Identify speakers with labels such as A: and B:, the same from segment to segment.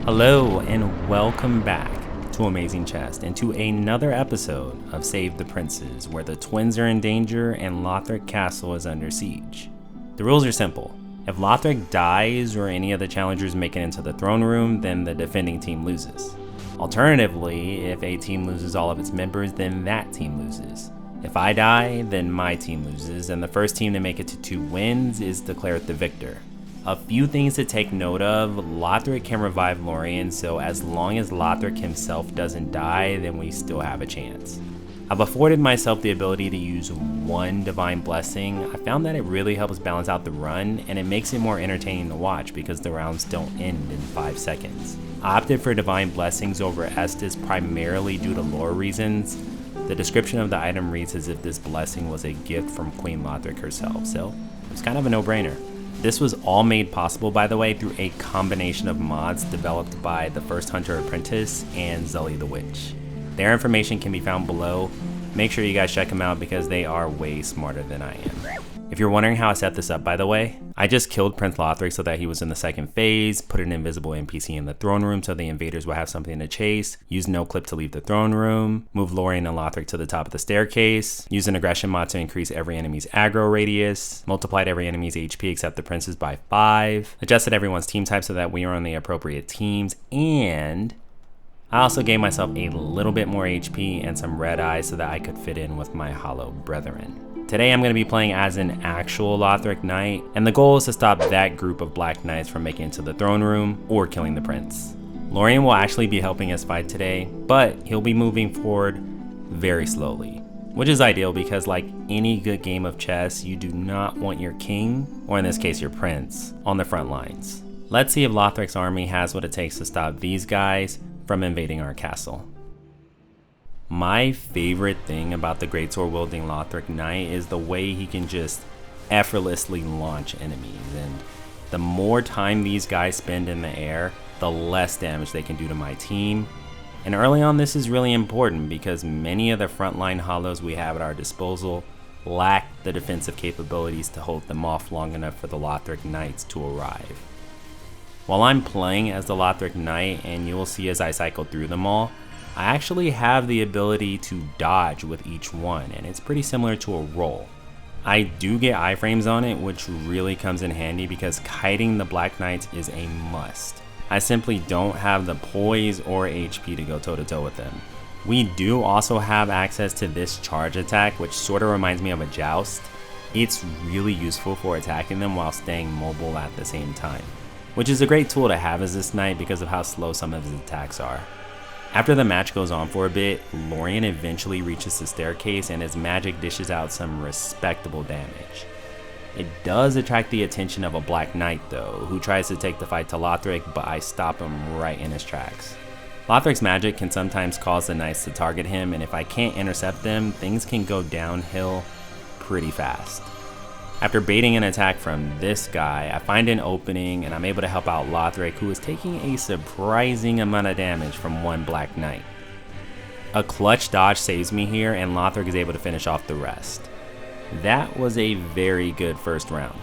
A: Hello and welcome back to Amazing Chest and to another episode of Save the Princes, where the twins are in danger and Lothric Castle is under siege. The rules are simple. If Lothric dies or any of the challengers make it into the throne room, then the defending team loses. Alternatively, if a team loses all of its members, then that team loses. If I die, then my team loses, and the first team to make it to 2 wins is declared the victor. A few things to take note of: Lothric can revive Lorien, so as long as Lothric himself doesn't die, then we still have a chance. I've afforded myself the ability to use 1 Divine Blessing. I found that it really helps balance out the run, and it makes it more entertaining to watch because the rounds don't end in 5 seconds. I opted for Divine Blessings over Estus primarily due to lore reasons. The description of the item reads as if this blessing was a gift from Queen Lothric herself, so it's kind of a no-brainer. This was all made possible, by the way, through a combination of mods developed by the First Hunter Apprentice and Zullie the Witch. Their information can be found below. Make sure you guys check them out because they are way smarter than I am. If you're wondering how I set this up, by the way, I just killed Prince Lothric so that he was in the second phase, put an invisible NPC in the throne room so the invaders will have something to chase, used no clip to leave the throne room, moved Lorien and Lothric to the top of the staircase, used an aggression mod to increase every enemy's aggro radius, multiplied every enemy's HP except the prince's by 5, adjusted everyone's team type so that we are on the appropriate teams, and I also gave myself a little bit more HP and some red eyes so that I could fit in with my hollow brethren. Today I'm going to be playing as an actual Lothric Knight, and the goal is to stop that group of Black Knights from making it to the throne room or killing the prince. Lorien will actually be helping us fight today, but he'll be moving forward very slowly, which is ideal because like any good game of chess, you do not want your king, or in this case your prince, on the front lines. Let's see if Lothric's army has what it takes to stop these guys from invading our castle. My favorite thing about the greatsword wielding Lothric Knight is the way he can just effortlessly launch enemies, and the more time these guys spend in the air, the less damage they can do to my team. And early on this is really important because many of the frontline hollows we have at our disposal lack the defensive capabilities to hold them off long enough for the Lothric Knights to arrive. While I'm playing as the Lothric Knight, and you will see as I cycle through them all, I actually have the ability to dodge with each one, and it's pretty similar to a roll. I do get iframes on it, which really comes in handy because kiting the Black Knights is a must. I simply don't have the poise or HP to go toe to toe with them. We do also have access to this charge attack, which sort of reminds me of a joust. It's really useful for attacking them while staying mobile at the same time, which is a great tool to have as this knight because of how slow some of his attacks are. After the match goes on for a bit, Lorien eventually reaches the staircase and his magic dishes out some respectable damage. It does attract the attention of a Black Knight though, who tries to take the fight to Lothric, but I stop him right in his tracks. Lothric's magic can sometimes cause the knights to target him, and if I can't intercept them, things can go downhill pretty fast. After baiting an attack from this guy, I find an opening and I'm able to help out Lothric, who is taking a surprising amount of damage from one Black Knight. A clutch dodge saves me here and Lothric is able to finish off the rest. That was a very good first round.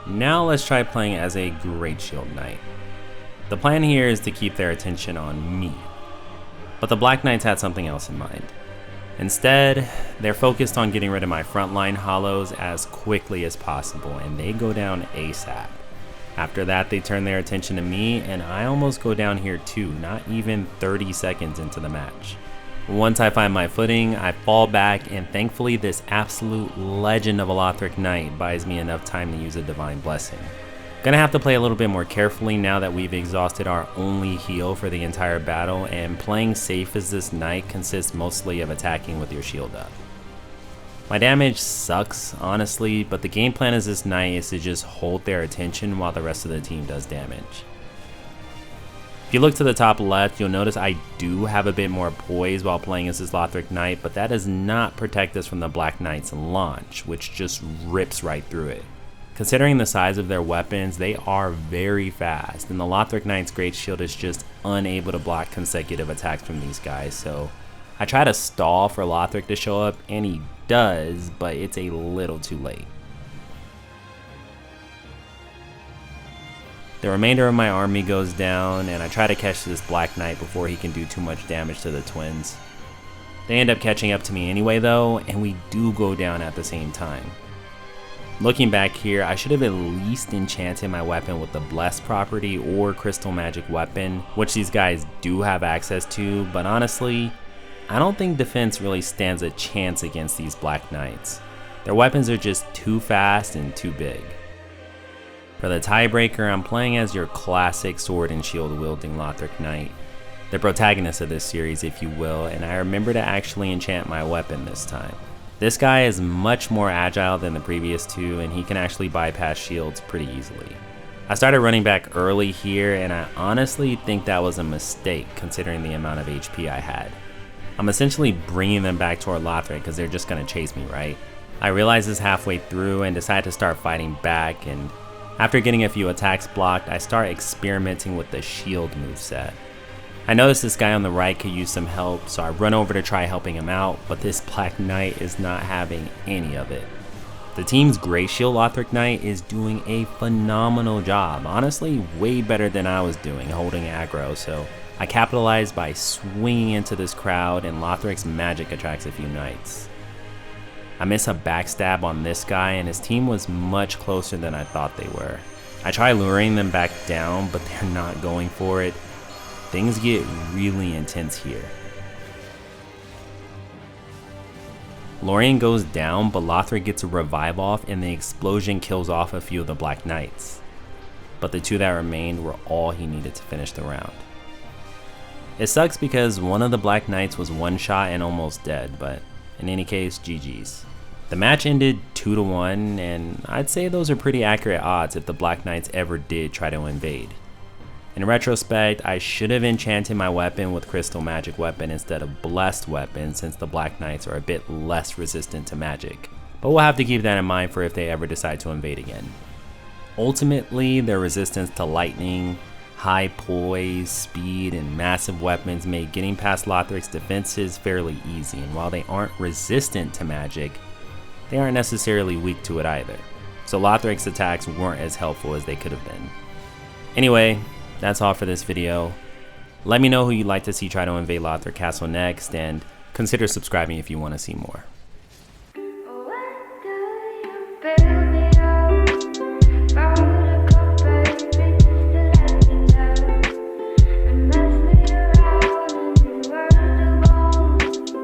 A: Now let's try playing as a Great Shield Knight. The plan here is to keep their attention on me, but the Black Knights had something else in mind. Instead, they're focused on getting rid of my frontline hollows as quickly as possible, and they go down ASAP. After that, they turn their attention to me, and I almost go down here too, not even 30 seconds into the match. Once I find my footing, I fall back, and thankfully this absolute legend of a Lothric Knight buys me enough time to use a Divine Blessing. Gonna have to play a little bit more carefully now that we've exhausted our only heal for the entire battle, and playing safe as this knight consists mostly of attacking with your shield up. My damage sucks, honestly, but the game plan as this knight is to just hold their attention while the rest of the team does damage. If you look to the top left, you'll notice I do have a bit more poise while playing as this Lothric Knight, but that does not protect us from the Black Knight's launch, which just rips right through it. Considering the size of their weapons, they are very fast, and the Lothric Knight's Great Shield is just unable to block consecutive attacks from these guys, so I try to stall for Lothric to show up, and he does, but it's a little too late. The remainder of my army goes down, and I try to catch this Black Knight before he can do too much damage to the twins. They end up catching up to me anyway though, and we do go down at the same time. Looking back here, I should have at least enchanted my weapon with the Blessed property or Crystal Magic weapon, which these guys do have access to, but honestly, I don't think defense really stands a chance against these Black Knights. Their weapons are just too fast and too big. For the tiebreaker, I'm playing as your classic sword and shield wielding Lothric Knight, the protagonist of this series if you will, and I remember to actually enchant my weapon this time. This guy is much more agile than the previous two, and he can actually bypass shields pretty easily. I started running back early here, and I honestly think that was a mistake considering the amount of HP I had. I'm essentially bringing them back toward Lothric because they're just going to chase me, right? I realized this halfway through and decided to start fighting back, and after getting a few attacks blocked, I start experimenting with the shield moveset. I noticed this guy on the right could use some help, so I run over to try helping him out, but this Black Knight is not having any of it. The team's Grey Shield Lothric Knight is doing a phenomenal job, honestly way better than I was doing holding aggro, so I capitalized by swinging into this crowd, and Lothric's magic attracts a few knights. I miss a backstab on this guy, and his team was much closer than I thought they were. I try luring them back down, but they're not going for it. Things get really intense here. Lorien goes down, but Lothric gets a revive off, and the explosion kills off a few of the Black Knights. But the two that remained were all he needed to finish the round. It sucks because one of the Black Knights was one shot and almost dead, but in any case, GG's. The match ended 2-1, and I'd say those are pretty accurate odds if the Black Knights ever did try to invade. In retrospect, I should have enchanted my weapon with Crystal Magic weapon instead of Blessed weapon since the Black Knights are a bit less resistant to magic, but we'll have to keep that in mind for if they ever decide to invade again. Ultimately, their resistance to lightning, high poise, speed, and massive weapons made getting past Lothric's defenses fairly easy, and while they aren't resistant to magic, they aren't necessarily weak to it either, so Lothric's attacks weren't as helpful as they could have been. Anyway, that's all for this video. Let me know who you'd like to see try to invade Lothric Castle next, and consider subscribing if you want to see more.